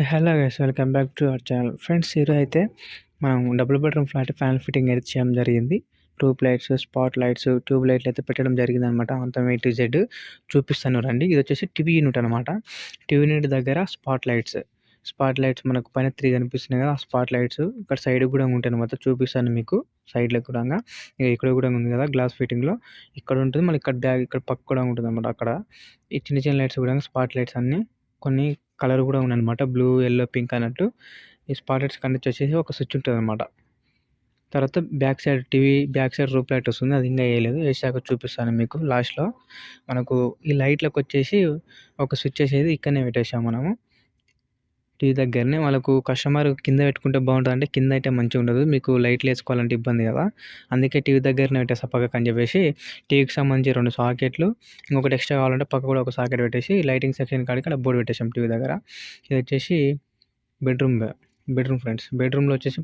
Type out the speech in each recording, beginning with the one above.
Hello guys, welcome back to our channel. Friends, ఈరోజు అయితే మనం double bedroom flat fan fitting అయితే చేయడం జరిగింది. రూప్ లైట్స్, స్పాట్ లైట్స్, ట్యూబ్ లైట్లు అయితే పెట్టడం జరిగిందనమాట. అంతా ఏ టు జెడ్ చూపిస్తాను రండి. ఇది వచ్చేసి టీవీ యూనిట్ అనమాట. టీవీ యూనిట్ దగ్గర స్పాట్ లైట్స్ మనకు పైన 3 కనిపిస్తున్నాయి కదా, ఆ స్పాట్ లైట్స్ ఇక్కడ సైడ్ కూడా ఉంటాయి అనమాట. చూపిస్తాను మీకు సైడ్లో కూడా. ఇక్కడ కూడా ఉంది కదా గ్లాస్ ఫిట్టింగ్లో, ఇక్కడ ఉంటుంది. మళ్ళీ ఇక్కడ పక్క కూడా ఉంటుంది అనమాట. అక్కడ ఈ చిన్న చిన్న లైట్స్ కూడా స్పాట్ లైట్స్ అన్నీ కొన్ని కలర్ కూడా ఉందన్నమాట. బ్లూ, యెల్లో, పింక్ అన్నట్టు. ఈ స్పాట్ లైట్స్ కనెక్ట్ వచ్చేసి ఒక స్విచ్ ఉంటుందన్నమాట. తర్వాత టీవీ బ్యాక్ సైడ్ రూప్ లైట్ వస్తుంది. అది ఇంకా వేయలేదు, వేసాక చూపిస్తాను మీకు లాస్ట్లో. మనకు ఈ లైట్లకు వచ్చేసి ఒక స్విచ్ వేసేది ఇక్కడనే పెట్టేసాము మనము టీవీ దగ్గరనే. వాళ్ళకు కస్టమర్ కింద పెట్టుకుంటే బాగుంటుంది అంటే కింద అయితే మంచిగా ఉండదు, మీకు లైట్లు వేసుకోవాలంటే ఇబ్బంది కదా. అందుకే టీవీ దగ్గరనే పెట్టేసా పక్కకు అని చెప్పేసి. టీవీకి సంబంధించి 2 సాకెట్లు, ఇంకొకటి ఎక్స్ట్రా కావాలంటే పక్క కూడా ఒక సాకెట్ పెట్టేసి లైటింగ్ సెక్షన్ కాడికి అక్కడ బోర్డు పెట్టేసాం టీవీ దగ్గర. ఇది వచ్చేసి బెడ్రూమ్ ఫ్రెండ్స్. బెడ్రూమ్లో వచ్చేసి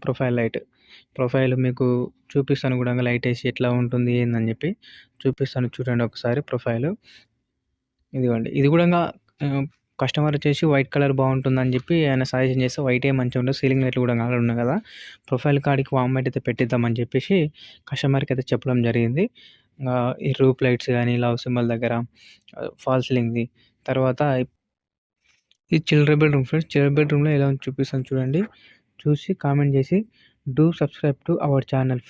ప్రొఫైల్ మీకు చూపిస్తాను కూడా, లైట్ వేసి ఎట్లా ఉంటుంది ఏందని చెప్పి చూపిస్తాను. చూడండి ఒకసారి ప్రొఫైల్. ఇదిగోండి. ఇది కూడా కస్టమర్ వచ్చేసి వైట్ కలర్ బాగుంటుందని చెప్పి ఆయన సజెషన్ చేస్తే వైటే మంచిగా ఉండదు, సీలింగ్ లైట్లు కూడా కలర్ ఉన్నాయి కదా, ప్రొఫైల్ కాడికి వామ్ లైట్ అయితే పెట్టిద్దామని చెప్పేసి కస్టమర్కి అయితే చెప్పడం జరిగింది. ఈ రూప్ లైట్స్ కానీ, లవ్ సింబల్ దగ్గర, ఫాల్ సీలింగ్ది. తర్వాత ఈ చిల్డ్రన్ బెడ్రూమ్ ఫ్రెండ్స్. చిల్డ్రన్ బెడ్రూమ్లో ఎలా చూపిస్తాను చూడండి. చూసి కామెంట్ చేసి do subscribe to our channel.